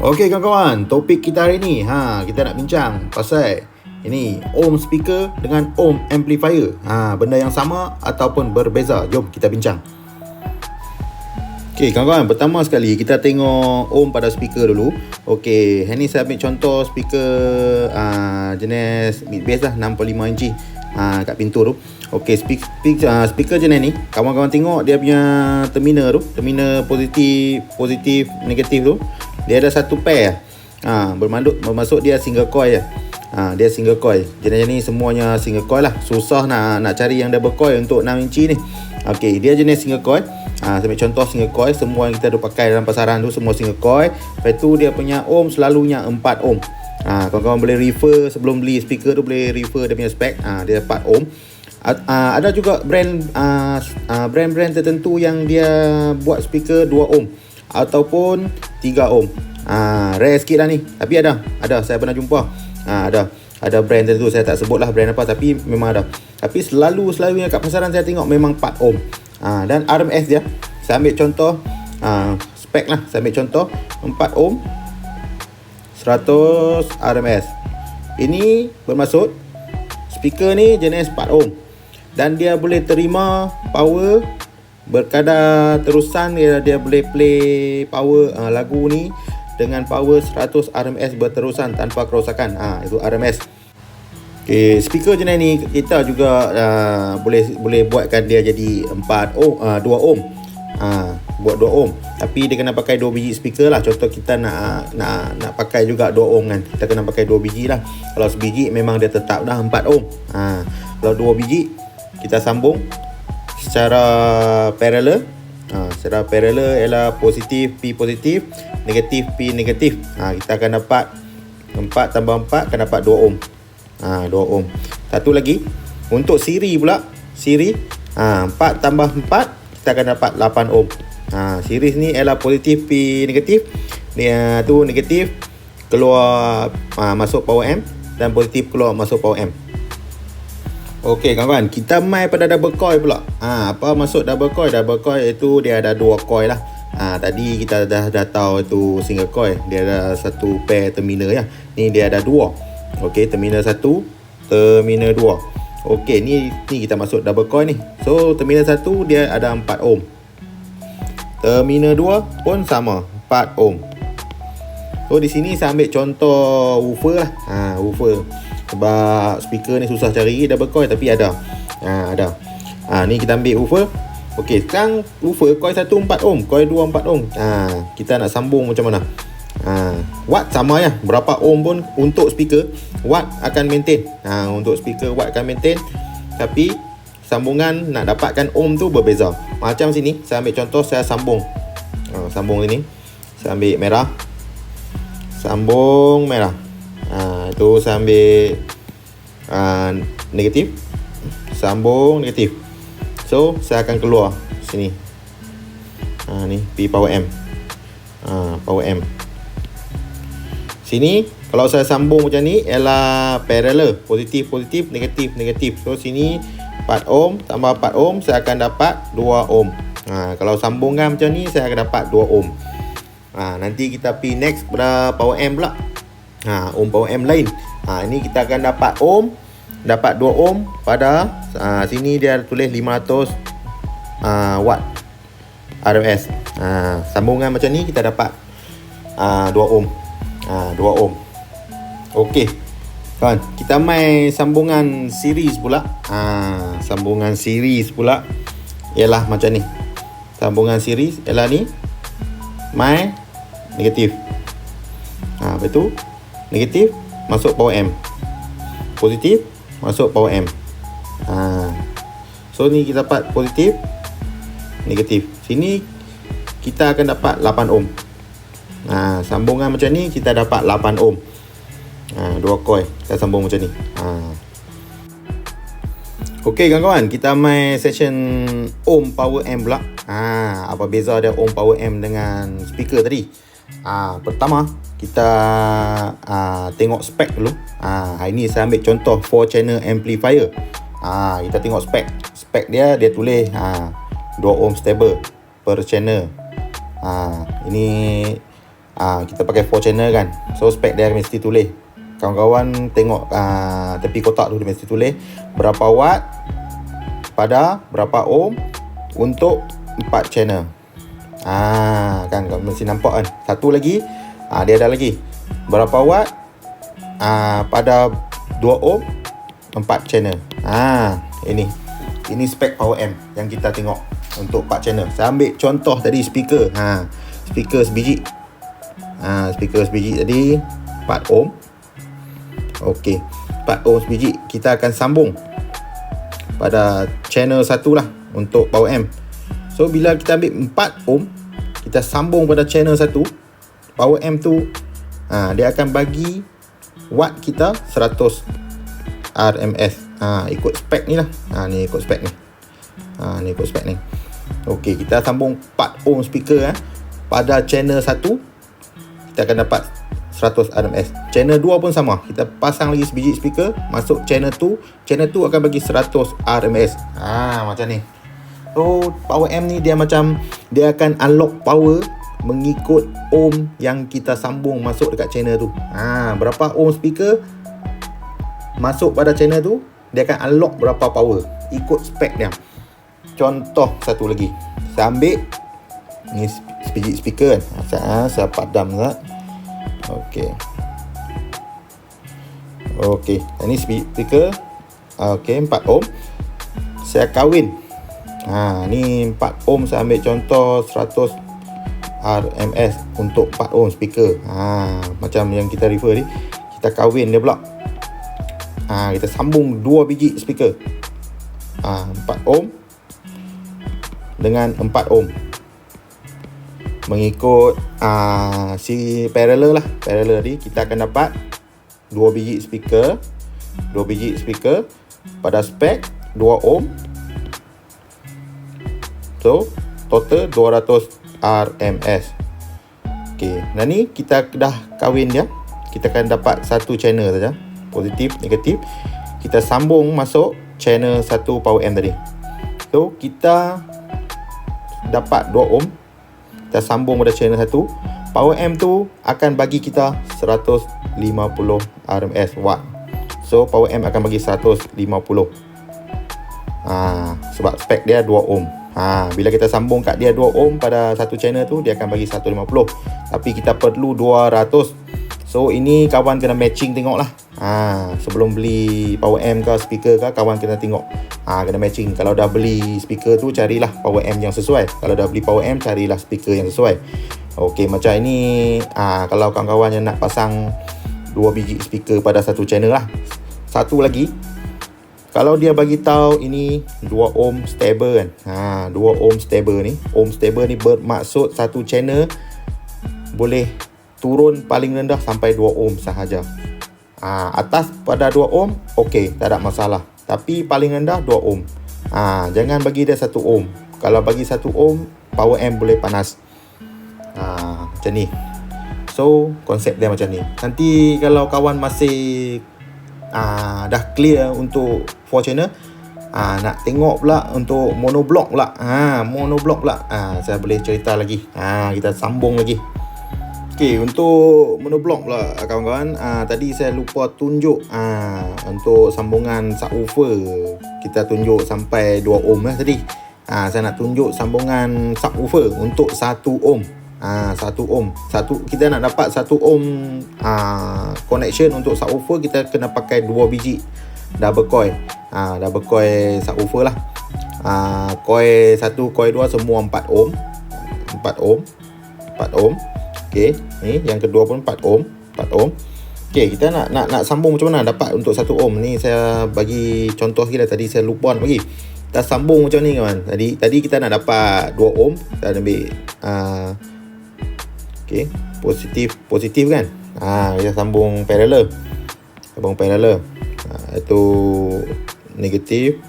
Okey kawan-kawan, topik kita hari ni kita nak bincang pasal ini ohm speaker dengan ohm amplifier. Benda yang sama ataupun berbeza. Jom kita bincang. Okey kawan-kawan, pertama sekali kita tengok ohm pada speaker dulu. Okey, hari ni saya ambil contoh speaker jenis mid bass lah, 65 inci kat pintu tu. Okey, speaker jenis ni, kawan-kawan tengok dia punya terminal tu, terminal positif negatif tu. Dia ada satu pair. Bermaksud dia single coil. Dia single coil. Jenis ni semuanya single coil lah. Susah nak cari yang double coil untuk 6 inci ni. Okey, dia jenis single coil. Saya ambil contoh single coil. Semua yang kita ada pakai dalam pasaran tu semua single coil. Lepas tu dia punya ohm selalunya 4 ohm. Kawan-kawan boleh refer sebelum beli speaker tu, boleh refer dia punya spek. Dia 4 ohm. Ada juga brand tertentu yang dia buat speaker 2 ohm ataupun 3 ohm. Rare sikit lah ni, tapi ada saya pernah jumpa. Ada brand tertentu, saya tak sebut lah brand apa, tapi memang ada. Tapi selalunya kat pasaran saya tengok memang 4 ohm. Dan RMS dia, saya ambil contoh spek lah, saya ambil contoh 4 ohm 100 RMS. Ini bermaksud speaker ni jenis 4 ohm dan dia boleh terima power berkadar terusan. Dia boleh play power lagu ni dengan power 100 RMS berterusan tanpa kerosakan. Itu RMS. Okay, speaker jenis ni kita juga boleh buatkan dia jadi 2 ohm. Buat 2 ohm, tapi dia kena pakai 2 biji speaker lah. Contoh kita nak pakai juga 2 ohm kan, kita kena pakai 2 biji lah. Kalau sebiji memang dia tetap dah 4 ohm. Kalau 2 biji kita sambung secara parallel. Secara parallel ialah positif P positif, negatif P negatif. Kita akan dapat 4 tambah 4 akan dapat 2 ohm. 2 ohm. Satu lagi untuk siri pula, siri 4 tambah 4 kita akan dapat 8 ohm. Series ni ialah positif P negatif. Dia tu negatif keluar masuk power amp dan positif keluar masuk power amp. Okey kawan-kawan, kita mai pada double coil pula. Apa maksud double coil? Double coil itu dia ada 2 coil lah. Tadi kita dah tahu itu single coil, dia ada satu pair terminal ya. Ni dia ada 2. Okey, terminal 1, terminal 2. Okey, ni kita masuk double coil ni. So terminal 1 dia ada 4 ohm. Terminal 2 pun sama, 4 ohm. So di sini saya ambil contoh woofer lah. Woofer. Sebab speaker ni susah cari double coil, tapi ada. Ni kita ambil woofer. Okey, sekarang woofer coil 1 4 ohm, coil 2 4 ohm. Kita nak sambung macam mana? Watt sama ya. Berapa ohm pun untuk speaker, watt akan maintain. Untuk speaker watt akan maintain, tapi sambungan nak dapatkan ohm tu berbeza. Macam sini saya ambil contoh, saya sambung ini. Saya ambil merah, sambung merah. Itu saya ambil negatif, sambung negatif. So saya akan keluar sini. Ni P power amp. Power amp. Sini kalau saya sambung macam ni ialah parallel, positif negatif negatif. So sini 4 ohm tambah 4 ohm saya akan dapat 2 ohm. Kalau sambungkan macam ni saya akan dapat 2 ohm. Nanti kita pergi next pada power amp pula. Ohm power amp lain. Ini kita akan dapat ohm, dapat 2 ohm pada sini dia tulis 500 watt RMS. Sambungan macam ni kita dapat 2 ohm. 2 ohm. Okey kawan, kita mai sambungan series pula. Sambungan series pula ialah macam ni. Sambungan series ialah ni, mai negatif. Lepas tu negatif masuk power amp, positif masuk power amp. So ni kita dapat positif negatif. Sini kita akan dapat 8 ohm. Sambungan macam ni kita dapat 8 ohm. 2 coil kita sambung macam ni. Okey kawan-kawan, kita main session ohm power amp pula. Apa beza dia ohm power amp dengan speaker tadi? Pertama kita tengok spek dulu. Hari ni saya ambil contoh 4 channel amplifier. Kita tengok spek dia tulis 2 ohm stable per channel. Ini kita pakai 4 channel kan. So spek dia mesti tulis. Kawan-kawan tengok tepi kotak tu, dia mesti tulis berapa watt pada berapa ohm untuk 4 channel. Kan kau mesti nampak kan. Satu lagi, dia ada lagi berapa watt pada 2 ohm 4 channel. Ini spek power amp yang kita tengok untuk 4 channel. Saya ambil contoh tadi speaker. Speaker sebiji. Speaker sebiji tadi 4 ohm. Okey, 4 ohm sebiji. Kita akan sambung pada channel 1 lah untuk power amp. So bila kita ambil 4 ohm, kita sambung pada channel 1, power amp tu dia akan bagi watt kita 100 RMS. Ikut spek ni lah. Ni ikut spek ni. Ni ikut spek ni. Okey, kita sambung 4 ohm speaker pada channel 1, kita akan dapat 100 RMS. Channel 2 pun sama. Kita pasang lagi sebiji speaker, masuk channel 2. Channel 2 akan bagi 100 RMS. Macam ni. So power amp ni dia akan unlock power mengikut ohm yang kita sambung masuk dekat channel tu. Berapa ohm speaker masuk pada channel tu, dia akan unlock berapa power ikut spek dia. Contoh satu lagi, saya ambil ni sebiji speaker kan. Saya padam tak. Okey, ini speaker 4 ohm. Saya kahwin. Ni 4 ohm, saya ambil contoh 100 RMS untuk 4 ohm speaker. Macam yang kita refer ni, kita kahwin dia pula. Kita sambung 2 biji speaker. 4 ohm dengan 4 ohm. Mengikut si parallel lah. Parallel ni kita akan dapat 2 biji speaker. 2 biji speaker pada spek 2 ohm. So total 200 RMS. Okey, dan ni kita dah kahwin dia. Kita akan dapat satu channel saja, positif, negatif. Kita sambung masuk channel 1 power amp tadi. So kita dapat 2 ohm. Kita sambung pada channel 1. Power amp tu akan bagi kita 150 RMS watt. So power amp akan bagi 150. Sebab spek dia 2 ohm. Bila kita sambung kat dia 2 ohm pada satu channel tu, dia akan bagi 150. Tapi kita perlu 200. So ini kawan kena matching tengok lah. Sebelum beli power amp ke speaker ke, kawan kena tengok. Kena matching. Kalau dah beli speaker tu, carilah power amp yang sesuai. Kalau dah beli power amp, carilah speaker yang sesuai. Okey, macam ini. Kalau kawan-kawan yang nak pasang 2 biji speaker pada satu channel lah. Satu lagi, kalau dia bagi tahu ini 2 ohm stable kan. 2 ohm stable ni. Ohm stable ni bermaksud satu channel boleh turun paling rendah sampai 2 ohm sahaja. Atas pada 2 ohm, okey, tak ada masalah. Tapi paling rendah 2 ohm. Jangan bagi dia 1 ohm. Kalau bagi 1 ohm, power amp boleh panas. Macam ni. So, konsep dia macam ni. Nanti kalau kawan masih dah clear untuk 4 channel, nak tengok pula untuk monoblock pula. Monoblock pula. Saya boleh cerita lagi. Kita sambung lagi. Okey, untuk monoblock pula kawan-kawan. Tadi saya lupa tunjuk untuk sambungan subwoofer. Kita tunjuk sampai 2 ohm lah tadi. Saya nak tunjuk sambungan subwoofer untuk 1 ohm. 1 ohm. Kita nak dapat 1 ohm connection untuk subwoofer, kita kena pakai 2 biji double coil. Double coil subwoofer lah. Coil 1, coil 2 semua 4 ohm. 4 ohm. Okey, ni yang kedua pun 4 ohm. Okey, kita nak sambung macam mana dapat untuk 1 ohm ni. Saya bagi contoh kita tadi, saya lupa nak bagi. Kita sambung macam ni kawan. Tadi kita nak dapat 2 ohm. Kita ambil okey, positif kan. Kita sambung parallel. Itu negatif.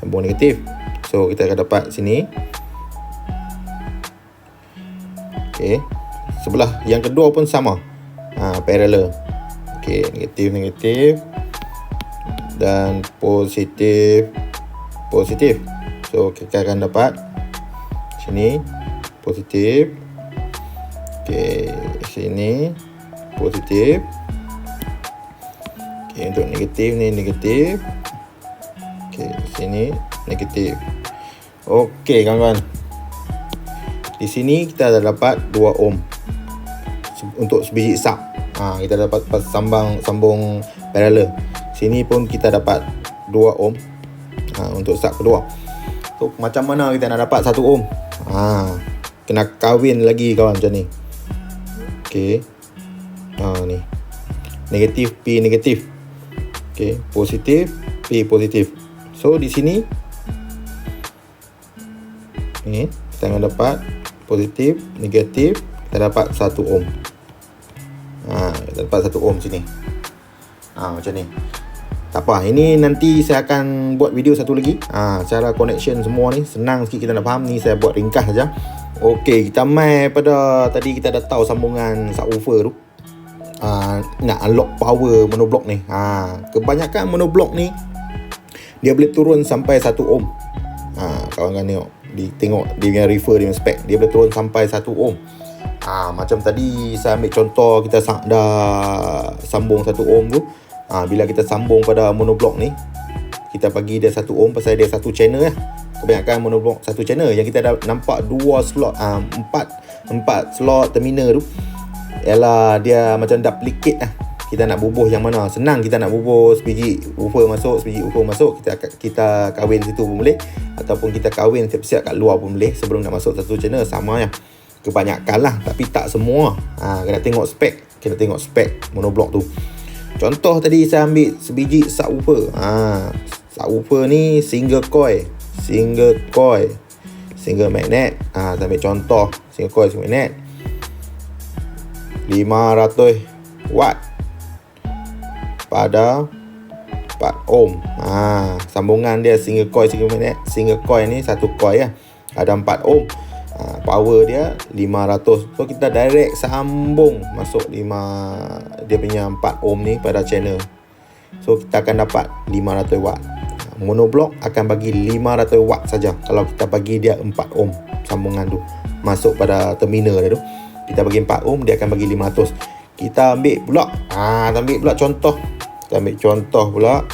Sambung negatif. So kita akan dapat sini. Okey. Sebelah yang kedua pun sama. Parallel. Okey, negatif dan positif. So kita akan dapat sini positif. Okey, sini positif. Okey, untuk negatif ni negatif. Okey, sini negatif. Okey kawan-kawan. Di sini kita dah dapat 2 ohm untuk sebiji sub. Kita dapat sambung paralel. Sini pun kita dapat 2 ohm untuk sub kedua. So macam mana kita nak dapat 1 ohm? Kena kahwin lagi kawan macam ni. Okey. Ni. Negatif P negatif. Okey, positif P positif. So di sini ni kita akan dapat positif, negatif, kita dapat 1 ohm. Kita dapat 1 ohm sini. Macam ni. Tak apa, ini nanti saya akan buat video satu lagi. Cara connection semua ni senang sikit kita nak faham, ni saya buat ringkas saja. Okey, kita mai pada tadi kita dah tahu sambungan subwoofer tu. Nak unlock power monoblock ni. Kebanyakan monoblock ni dia boleh turun sampai 1 ohm. Kawan-kawan tengok, tengok dia punya refer, dia punya spek, dia boleh turun sampai 1 ohm. Macam tadi saya ambil contoh, kita dah sambung 1 ohm tu. Bila kita sambung pada monoblock ni, kita bagi dia 1 ohm pasal dia satu channel lah. Kebanyakan monoblock satu channel, yang kita dah nampak 2 slot, 4 slot terminal tu ialah dia macam duplicate lah. Kita nak bubuh yang mana senang, kita nak bubuh sebiji woofer masuk, sebiji woofer masuk, kita kahwin situ pun boleh, ataupun kita kahwin siap-siap kat luar pun boleh sebelum nak masuk satu channel. Sama je, kebanyakan lah, tapi tak semua. Kena tengok spek monoblock tu. Contoh tadi saya ambil sebiji subwoofer. Subwoofer ni single coil, single magnet. Saya ambil contoh single coil, single magnet 500 watt pada 4 ohm. Sambungan dia single coil, single magnet. Single coil ni satu coil lah, ada 4 ohm. Power dia 500. So kita direct sambung masuk dia punya 4 ohm ni pada channel. So kita akan dapat 500 watt. Monoblock akan bagi 500 watt saja kalau kita bagi dia 4 ohm sambungan tu masuk pada terminal dia tu. Kita bagi 4 ohm, dia akan bagi 500. Kita ambil pula contoh. Kita ambil contoh pula.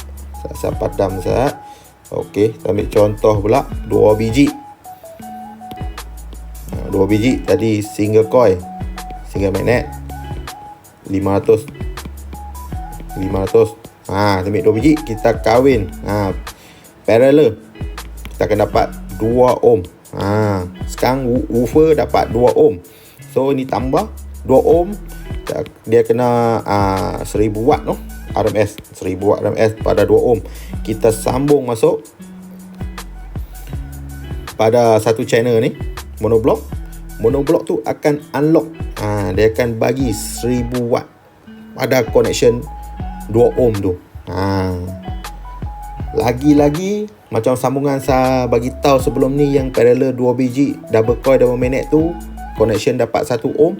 Saya padam Ustaz. Okey, kita ambil contoh pula 2 biji. 2 biji tadi single coil, single magnet 500. Kita ambil 2 biji, kita kahwin parallel, kita akan dapat 2 ohm. Sekarang woofer dapat 2 ohm. So ini tambah 2 ohm, dia kena 1000 watt no? RMS, 1000 watt RMS pada 2 ohm. Kita sambung masuk pada satu channel ni, monoblock tu akan unlock. Dia akan bagi 1000 watt pada connection 2 ohm tu. Lagi-lagi macam sambungan saya bagi tahu sebelum ni yang parallel 2 biji double coil double magnet tu, connection dapat 1 ohm.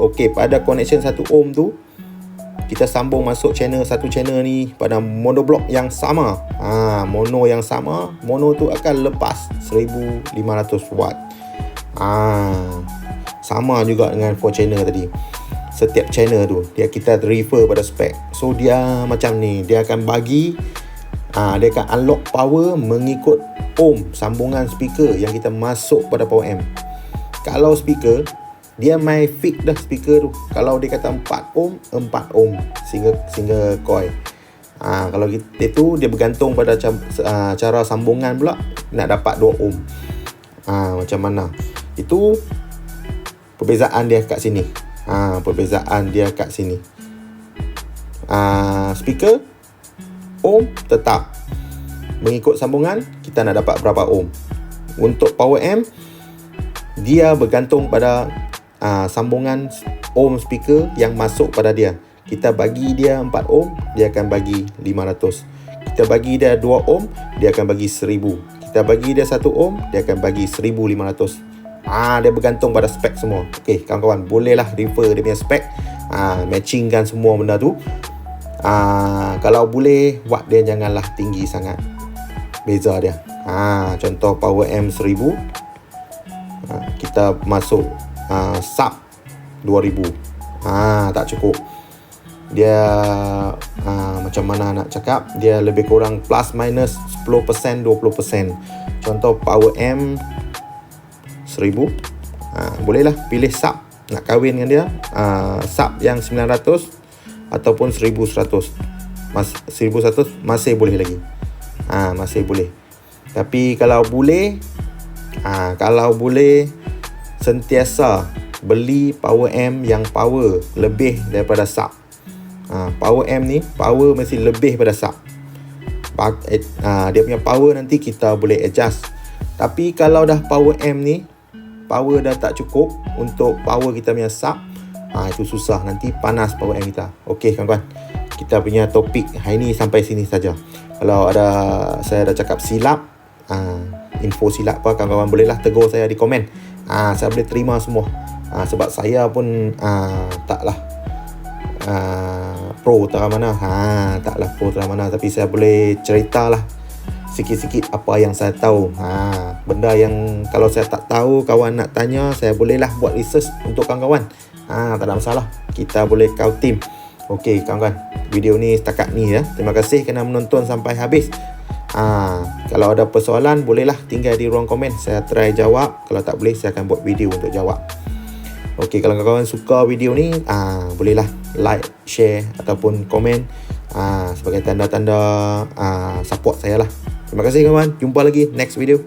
Okey, pada connection 1 ohm tu kita sambung masuk satu channel ni pada monoblock yang sama. Mono yang sama, mono tu akan lepas 1500 watt. Sama juga dengan 4 channel tadi. Setiap channel tu kita refer pada spek. So dia macam ni, dia akan bagi dia akan unlock power mengikut ohm sambungan speaker yang kita masuk pada power amp. Kalau speaker dia main fix dah speaker tu. Kalau dia kata 4 ohm single coil. Kalau itu dia bergantung pada cara sambungan pula nak dapat 2 ohm. Macam mana? Itu perbezaan dia kat sini. Speaker ohm tetap mengikut sambungan kita nak dapat berapa ohm. Untuk power amp dia bergantung pada sambungan ohm speaker yang masuk pada dia. Kita bagi dia 4 ohm, dia akan bagi 500. Kita bagi dia 2 ohm, dia akan bagi 1000. Kita bagi dia 1 ohm, dia akan bagi 1500. Dia bergantung pada spek semua. Okey, kawan-kawan, bolehlah refer dia punya spek, matchingkan semua benda tu. Kalau boleh, watt dia janganlah tinggi sangat, beza dia. Contoh power amp 1000, kita masuk sub 2000. Tak cukup. Dia macam mana nak cakap, dia lebih kurang plus minus 10%, 20%. Contoh power amp 1000. Bolehlah pilih sub nak kahwin dengan dia, sub yang 900 ataupun 1100. 1100 masih boleh lagi. Masih boleh. Tapi kalau boleh sentiasa beli power amp yang power lebih daripada sub. Power amp ni power mesti lebih pada sub. Dia punya power nanti kita boleh adjust. Tapi kalau dah power amp ni power dah tak cukup untuk power kita punya sub, itu susah, nanti panas power amp kita. Okey kawan-kawan, kita punya topik hari ni sampai sini saja. Kalau ada saya dah cakap silap, info silap apa, kawan-kawan bolehlah tegur saya di komen. Saya boleh terima semua. Sebab saya pun taklah pro terang mana. Taklah pro terang mana, tapi saya boleh ceritalah sikit-sikit apa yang saya tahu. Benda yang kalau saya tak tahu, kawan nak tanya, saya bolehlah buat research untuk kawan-kawan. Tak ada masalah. Kita boleh kau team. Okey kawan-kawan, video ni setakat ni ya. Terima kasih kerana menonton sampai habis. Kalau ada persoalan bolehlah tinggal di ruang komen, saya try jawab. Kalau tak boleh, saya akan buat video untuk jawab. Okey, kalau kawan-kawan suka video ni, bolehlah like, share ataupun komen sebagai tanda-tanda support saya lah. Terima kasih kawan. Jumpa lagi next video.